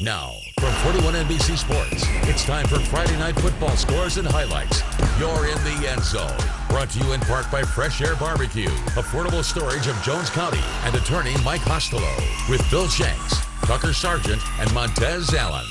Now, from 41 NBC Sports, it's time for Friday Night Football scores and highlights. You're in the end zone. Brought to you in part by Fresh Air Barbecue, affordable storage of Jones County, and attorney Mike Costello, with Bill Shanks, Tucker Sargent, and Montez Allen.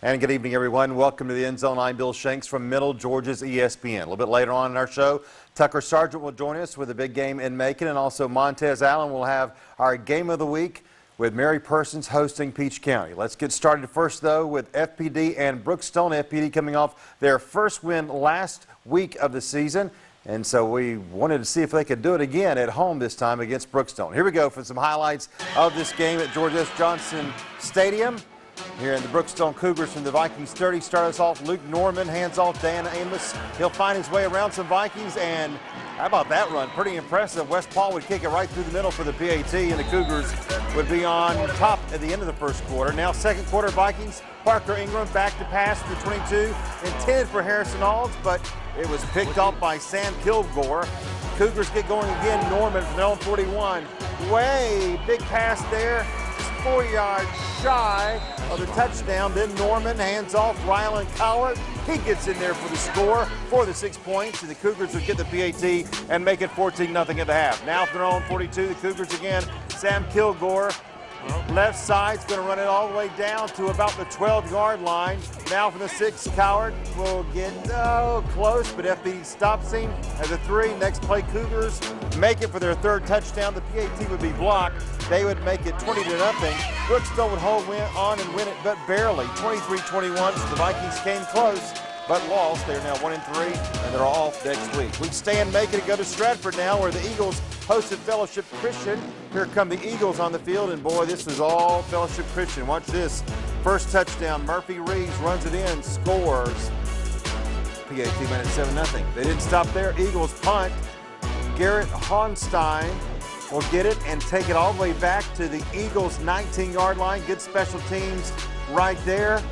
And good evening, everyone. Welcome to the End Zone. I'm Bill Shanks from Middle Georgia's ESPN. A little bit later on in our show, Tucker Sargent will join us with a big game in Macon, and also Montez Allen will have our game of the week with Mary Persons hosting Peach County. Let's get started first, though, with FPD and Brookstone. FPD coming off their first win last week of the season, and so we wanted to see if they could do it again at home this time against Brookstone. Here we go for some highlights of this game at George S. Johnson Stadium. Here in the Brookstone Cougars from the Vikings 30 start us off. Luke Norman hands off Dan Amos. He'll find his way around some Vikings, and how about that run? Pretty impressive. West Paul would kick it right through the middle for the PAT, and the Cougars would be on top at the end of the first quarter. Now second quarter, Vikings. Parker Ingram back to pass to the 22, intended for Harrison Alds, but it was picked off by Sam Kilgore. Cougars get going again. Norman from their own 41. Way big pass there. 4 yards shy of the touchdown. Then Norman hands off Rylan Cowart. He gets in there for the score for the 6 points, and the Cougars would get the PAT and make it 14-0 at the half. Now from their own 42, the Cougars again. Sam Kilgore, left side's going to run it all the way down to about the 12-yard line. Now from the 6, Cowart will get close, but FPD stops him at the 3. Next play, Cougars make it for their third touchdown. The PAT would be blocked. They would make it 20-0. Brookstone would hold on and win it, but barely. 23-21. So the Vikings came close, but lost. They're now 1-3, and they're off next week. We stay in Macon and go to Stratford now, where the Eagles hosted Fellowship Christian. Here come the Eagles on the field, and boy, this is all Fellowship Christian. Watch this. First touchdown, Murphy Reeves runs it in, scores. PAT made it 7-0. They didn't stop there. Eagles punt. Garrett Honstein will get it and take it all the way back to the Eagles' 19-yard line. Good special teams right there.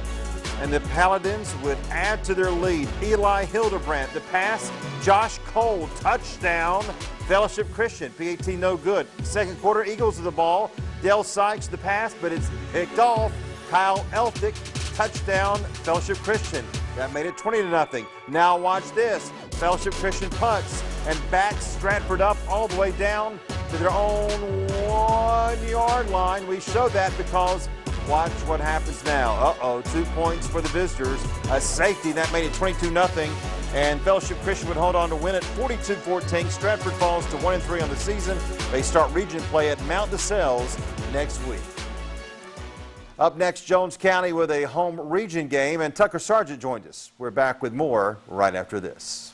And the Paladins would add to their lead. Eli Hildebrandt, the pass. Josh Cole, touchdown. Fellowship Christian, PAT no good. Second quarter, Eagles with the ball. Dell Sykes, the pass, but it's picked off. Kyle Elphick, touchdown. Fellowship Christian. That made it 20-0. Now watch this. Fellowship Christian punts and backs Stratford up all the way down to their own 1-yard line. We show that because watch what happens now. 2 points for the visitors. A safety, that made it 22-0. And Fellowship Christian would hold on to win it 42-14. Stratford falls to 1-3 on the season. They start region play at Mount DeSales next week. Up next, Jones County with a home region game, and Tucker Sargent joined us. We're back with more right after this.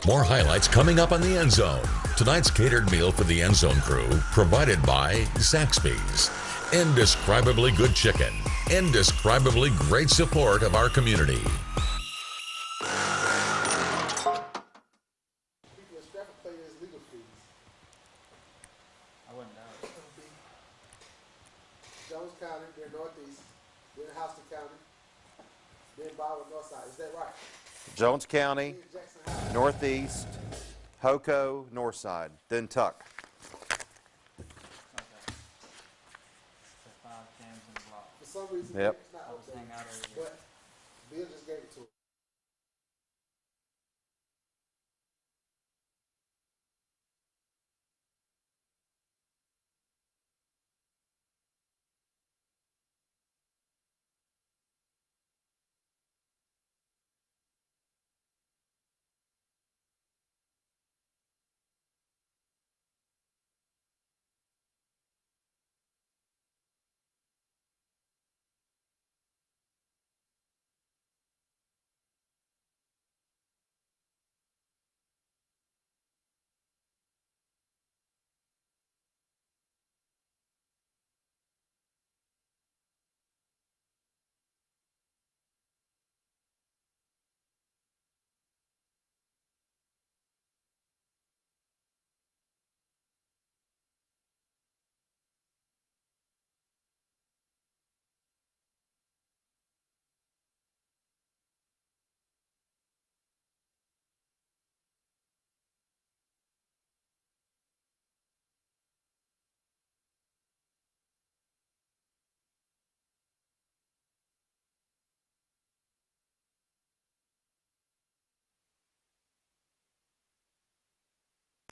More highlights coming up on the End Zone. Tonight's catered meal for the End Zone crew, provided by Zaxby's. Indescribably good chicken. Indescribably great support of our community. Jones County, they're northeast, then Houston County, then Baldwin Northside. Is that right? Jones County, northeast, Hoco, northside, then Tuck. For some reason, Yep. it's not updated, but Bill just gave it to us.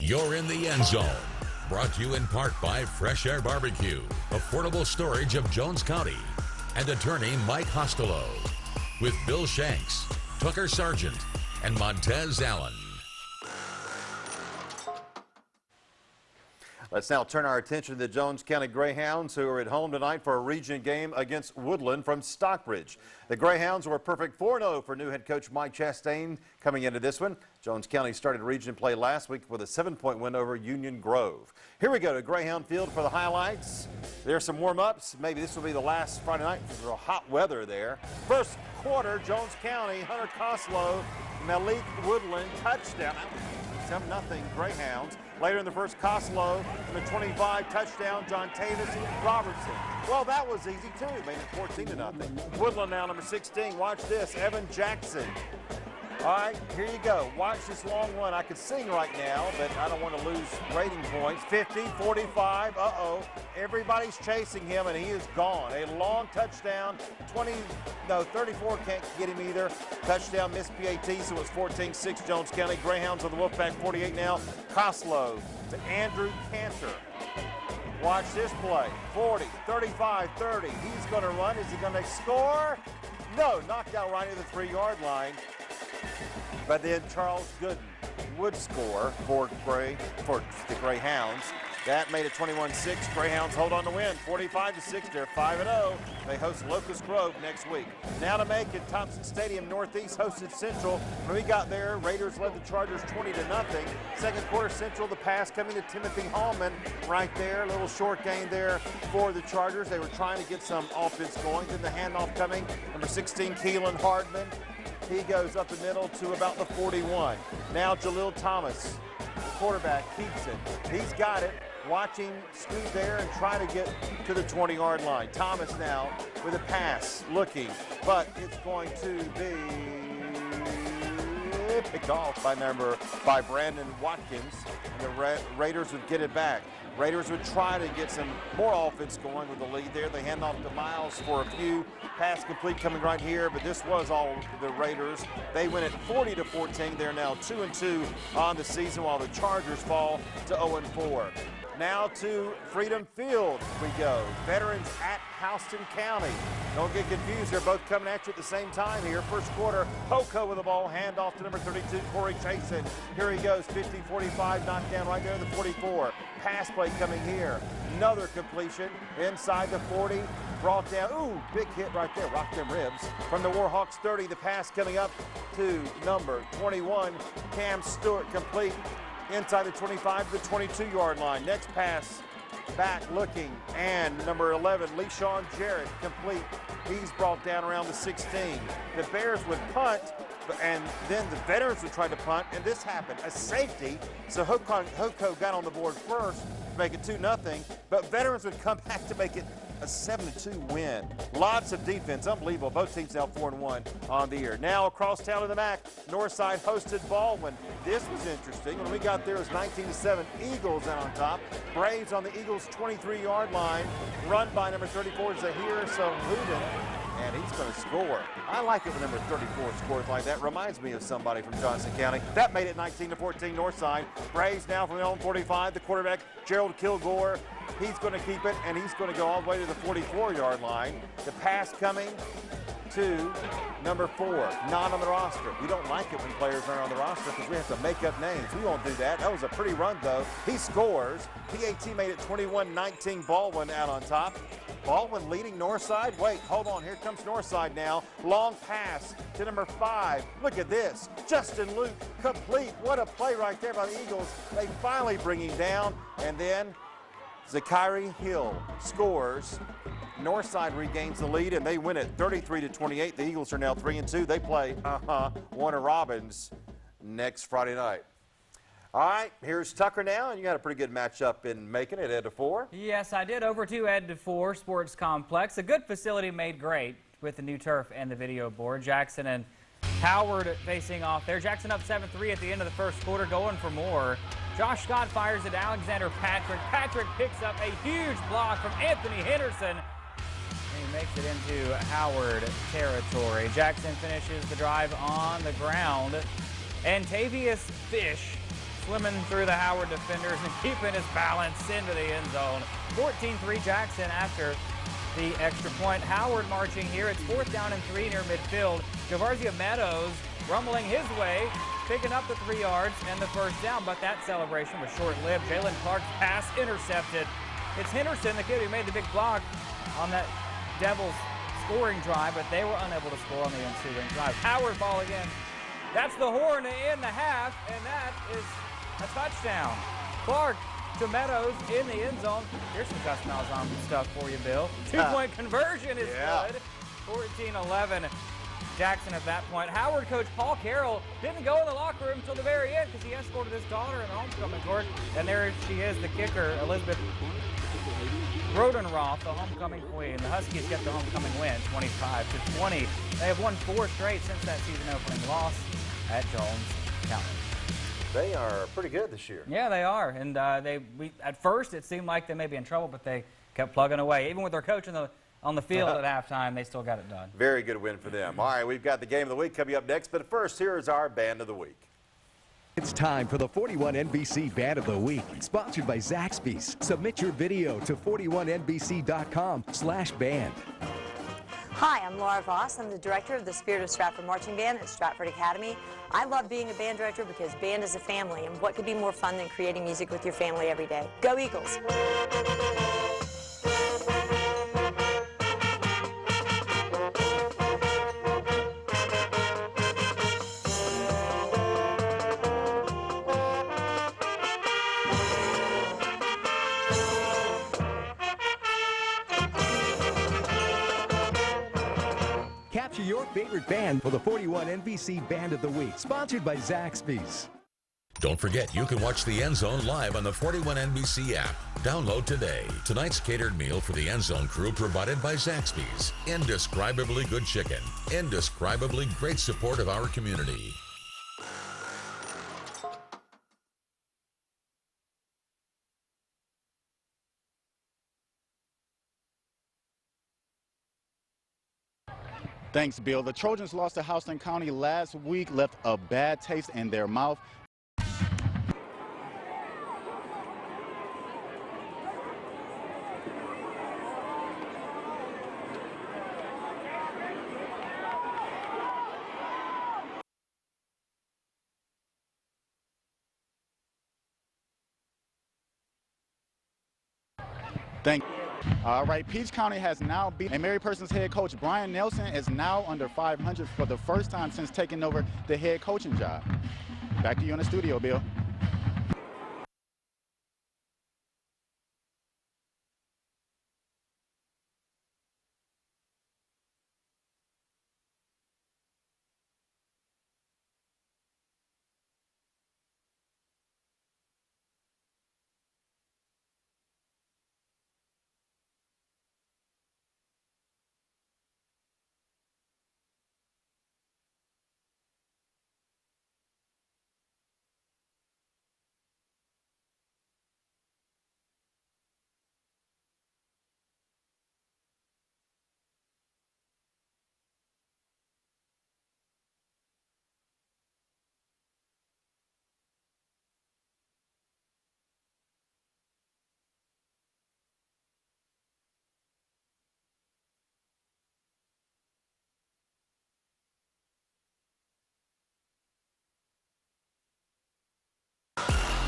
You're in the end zone. Brought to you in part by Fresh Air Barbecue, affordable storage of Jones County, and attorney Mike Hostolo. With Bill Shanks, Tucker Sargent, and Montez Allen. Let's now turn our attention to the Jones County Greyhounds, who are at home tonight for a region game against Woodland from Stockbridge. The Greyhounds were a perfect 4-0 for new head coach Mike Chastain coming into this one. Jones County started region play last week with a 7-point win over Union Grove. Here we go to Greyhound Field for the highlights. There's some warm-ups. Maybe this will be the last Friday night because there's hot weather there. First quarter, Jones County, Hunter Koslow, Malik Woodland, touchdown. 7-0 Greyhounds. Later in the first, Koslow, number 25, touchdown, John Tavis Robertson. Well, that was easy, too. Made it 14-0. Woodland now, number 16. Watch this, Evan Jackson. All right, here you go. Watch this long one. I could sing right now, but I don't want to lose rating points. 50, 45, uh-oh. Everybody's chasing him, and he is gone. A long touchdown. 34 can't get him either. Touchdown, missed PAT, so it's 14-6 Jones County. Greyhounds on the Wolfpack 48 now. Koslow to Andrew Cantor. Watch this play. 40, 35, 30. He's going to run. Is he going to score? No, knocked out right near the 3-yard line. But then Charles Gooden would score for the Greyhounds. That made it 21-6. Greyhounds hold on to win. 45-6. They're 5-0. They host Locust Grove next week. Now to make it, Thompson Stadium Northeast hosted Central. When we got there, Raiders led the Chargers 20-0. Second quarter, Central, the pass coming to Timothy Hallman right there. A little short gain there for the Chargers. They were trying to get some offense going. Then the handoff coming. Number 16, Keelan Hardman. He goes up the middle to about the 41. Now Jalil Thomas, quarterback, keeps it. He's got it. Watch him scoot there and try to get to the 20-yard line. Thomas now with a pass, looking, but it's going to be picked off by Brandon Watkins. And the Raiders would get it back. Raiders would try to get some more offense going with the lead there. They hand off to Miles for a few. Pass complete coming right here, but this was all the Raiders. They win it 40-14. They're now 2-2 on the season, while the Chargers fall to 0-4. Now to Freedom Field we go. Veterans at Houston County. Don't get confused. They're both coming at you at the same time here. First quarter, Poco with the ball. Handoff to number 32, Corey Chasen. Here he goes, 50-45, knocked down right there at the 44. Pass play coming here. Another completion inside the 40. Brought down. Ooh, big hit right there. Rocked them ribs. From the Warhawks 30, the pass coming up to number 21, Cam Stewart, complete. Inside the 25 to the 22-yard line. Next pass back looking, and number 11, LeSean Jarrett, complete. He's brought down around the 16. The Bears would punt, and then the Veterans would try to punt, and this happened. A safety, so Hoko got on the board first to make it 2-0, but Veterans would come back to make it a 7-2 win. Lots of defense, unbelievable. Both teams now 4-1 on the year. Now across town to the MAC, Northside hosted Baldwin. This was interesting. When we got there, it was 19-7. Eagles out on top. Braves on the Eagles' 23-yard line, run by number 34, Zahir Sahudin, and he's going to score. I like it when number 34 scores like that. Reminds me of somebody from Johnson County. That made it 19-14 Northside. Braves now from the own 45. The quarterback, Gerald Kilgore. He's going to keep it, and he's going to go all the way to the 44-yard line. The pass coming to number 4, not on the roster. We don't like it when players aren't on the roster because we have to make up names. We won't do that. That was a pretty run, though. He scores. PAT made it 21-19. Baldwin out on top. Baldwin leading Northside. Wait, hold on. Here comes Northside now. Long pass to number 5. Look at this. Justin Luke, complete. What a play right there by the Eagles. They finally bring him down. And then Zachary Hill scores. Northside regains the lead, and they win it 33-28. The Eagles are now 3-2. They play Warner Robins next Friday night. All right, here's Tucker now, and you had a pretty good matchup in Macon at Ed DeFore. Yes, I did. Over to Ed DeFore Sports Complex. A good facility made great with the new turf and the video board. Jackson and Howard facing off there. Jackson up 7-3 at the end of the first quarter, going for more. Josh Scott fires at Alexander Patrick. Patrick picks up a huge block from Anthony Henderson. And he makes it into Howard territory. Jackson finishes the drive on the ground. And Tavius Fish swimming through the Howard defenders and keeping his balance into the end zone. 14-3 Jackson after the extra point. Howard marching here. It's 4th down and 3 near midfield. Javarzia Meadows rumbling his way, picking up the 3 yards and the first down, but that celebration was short-lived. Jalen Clark's pass intercepted. It's Henderson, the kid who made the big block on that Devils scoring drive, but they were unable to score on the ensuing drive. Howard ball again. That's the horn to end the half, and that is a touchdown. Clark to Meadows in the end zone. Here's some Gus Malzahn stuff for you, Bill. 2-point conversion is good. 14-11. Jackson at that point. Howard coach Paul Carroll didn't go in the locker room until the very end because he escorted his daughter in the homecoming court. And there she is, the kicker, Elizabeth Rodenroth, the homecoming queen. The Huskies get the homecoming win, 25-20. They have won 4 straight since that season opening loss at Jones County. They are pretty good this year. Yeah, they are. And at first it seemed like they may be in trouble, but they kept plugging away. Even with their coach on the field at halftime, they still got it done. Very good win for them. All right, we've got the game of the week coming up next, but first, here is our band of the week. It's time for the 41 NBC Band of the Week, sponsored by Zaxby's. Submit your video to 41NBC.com/band. Hi, I'm Laura Voss. I'm the director of the Spirit of Stratford Marching Band at Stratford Academy. I love being a band director because band is a family, and what could be more fun than creating music with your family every day? Go Eagles! Capture your favorite band for the 41 NBC Band of the Week, sponsored by Zaxby's. Don't forget, you can watch the End Zone live on the 41 NBC app. Download today. Tonight's catered meal for the End Zone crew provided by Zaxby's. Indescribably good chicken. Indescribably great support of our community. Thanks, Bill. The Trojans lost to Houston County last week, left a bad taste in their mouth. Thank you. All right, Peach County has now beat, and Mary Persons head coach Brian Nelson is now under 500 for the first time since taking over the head coaching job. Back to you in the studio, Bill.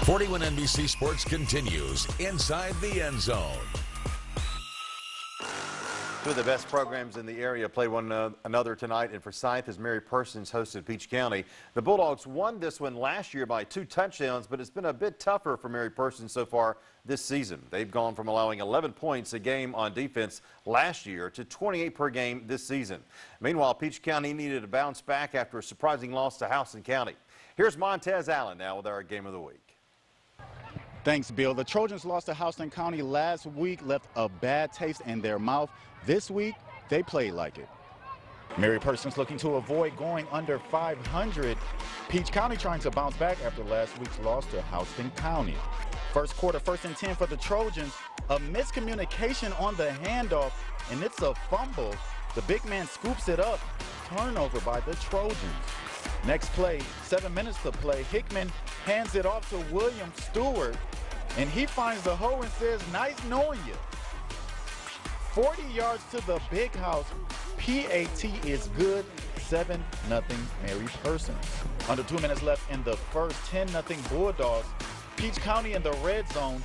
'41 NBC Sports continues inside the End Zone. Two of the best programs in the area play one another tonight, and Forsyth, as Mary Persons hosted Peach County. The Bulldogs won this one last year by 2 touchdowns, but it's been a bit tougher for Mary Persons so far this season. They've gone from allowing 11 points a game on defense last year to 28 per game this season. Meanwhile, Peach County needed to bounce back after a surprising loss to Houston County. Here's Montez Allen now with our Game of the Week. Thanks, Bill. The Trojans lost to Houston County last week, left a bad taste in their mouth. This week, they played like it. Mary Persons looking to avoid going under 500. Peach County trying to bounce back after last week's loss to Houston County. First quarter, 1st and 10 for the Trojans. A miscommunication on the handoff, and it's a fumble. The big man scoops it up. Turnover by the Trojans. Next play, 7 minutes to play. Hickman hands it off to William Stewart, and he finds the hole and says, nice knowing you. 40 yards to the big house. PAT is good. 7-0 Mary Persons. Under 2 minutes left in the first. 10-0 Bulldogs. Peach County in the red zone.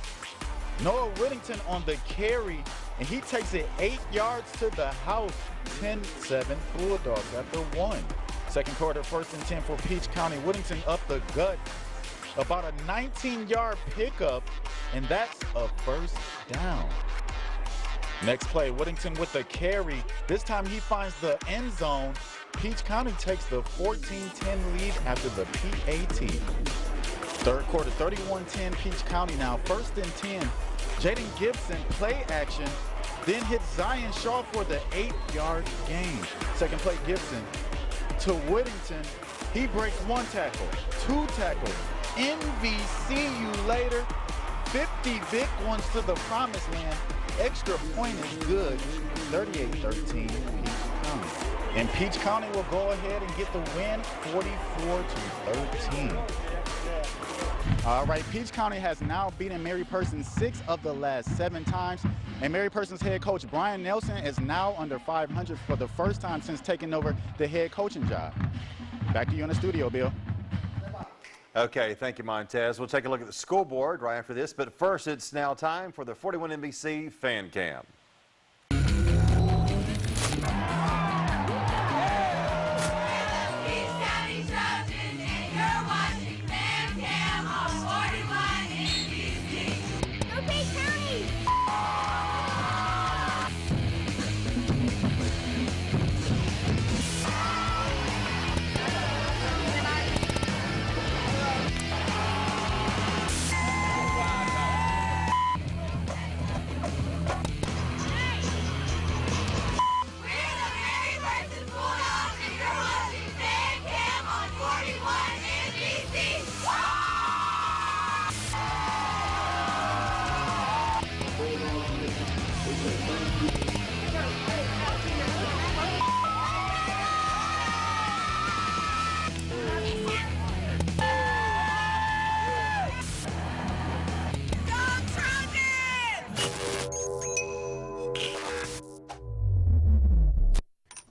Noah Whittington on the carry, and he takes it 8 yards to the house. 10-7 Bulldogs after 1. Second quarter, 1st and 10 for Peach County. Whittington up the gut. About a 19-yard pickup, and that's a first down. Next play, Whittington with the carry. This time he finds the end zone. Peach County takes the 14-10 lead after the PAT. Third quarter, 31-10 Peach County now. 1st and 10. Jaden Gibson, play action, then hits Zion Shaw for the 8-yard gain. Second play, Gibson to Whittington. He breaks 1 tackle, 2 tackles. NVCU later. 50 big ones to the promised land. Extra point is good. 38-13 Peach County. And Peach County will go ahead and get the win, 44-13. All right, Peach County has now beaten Mary Persons 6 of the last 7 times. And Mary Persons head coach Brian Nelson is now under 500 for the first time since taking over the head coaching job. Back to you in the studio, Bill. Okay, thank you, Montez. We'll take a look at the scoreboard right after this, but first it's now time for the 41 NBC Fan Cam.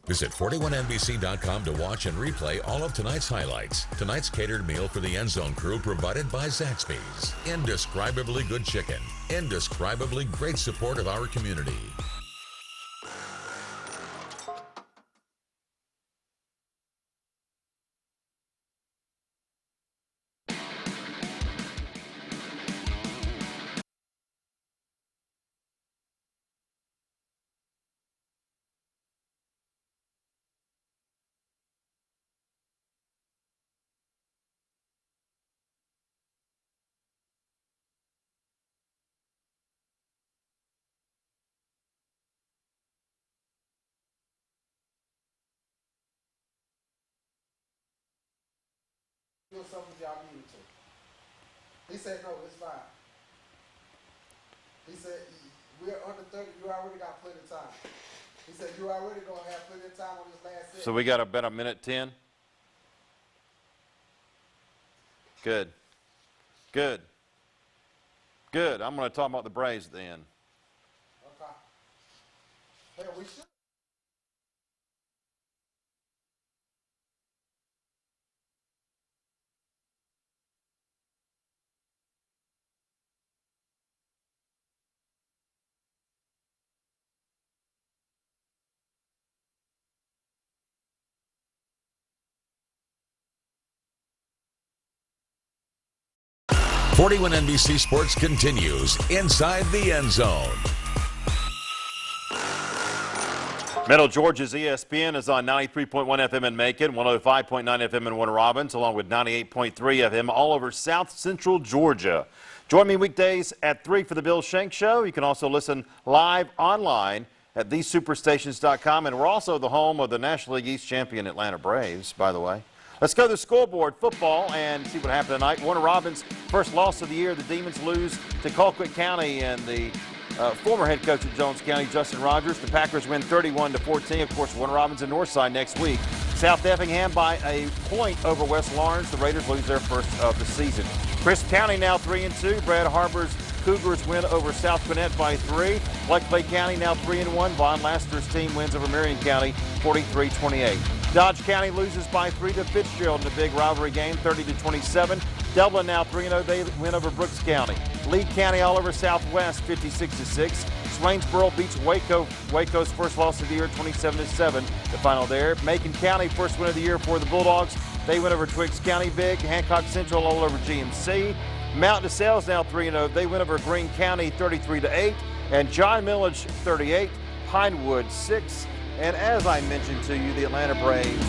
Visit 41NBC.com to watch and replay all of tonight's highlights. Tonight's catered meal for the End Zone crew provided by Zaxby's. Indescribably good chicken. Indescribably great support of our community. Do something y'all needed to. He said, no, it's fine. He said, we're under 30, you already got plenty of time. He said, you already going to have plenty of time on this last set. So we got about a minute 10. Good. Good. Good. I'm going to talk about the Braves at the end. Okay. Hey, we should. 41 NBC Sports continues inside the End Zone. Middle Georgia's ESPN is on 93.1 FM in Macon, 105.9 FM in Warner Robins, along with 98.3 FM all over South Central Georgia. Join me weekdays at 3 for the Bill Shanks Show. You can also listen live online at thesuperstations.com, and we're also the home of the National League East champion Atlanta Braves, by the way. Let's go to the scoreboard, football, and see what happened tonight. Warner Robins' first loss of the year. The Demons lose to Colquitt County, and the former head coach at Jones County, Justin Rogers. The Packers win 31-14. Of course, Warner Robins and Northside next week. South Effingham by a point over West Lawrence. The Raiders lose their first of the season. Crisp County now 3-2. Brad Harbor's Cougars win over South Gwinnett by 3. Lake County now 3-1. Von Laster's team wins over Marion County 43-28. Dodge County loses by 3 to Fitzgerald in a big rivalry game, 30-27. Dublin now 3-0. They win over Brooks County. Lee County all over Southwest, 56-6. Swainsboro beats Waco. Waco's first loss of the year, 27-7. The final there. Macon County, first win of the year for the Bulldogs. They win over Twiggs County big. Hancock Central all over GMC. Mountain DeSales now 3-0. They win over Greene County 33-8. And John Millage 38. Pinewood 6. And as I mentioned to you, the Atlanta Braves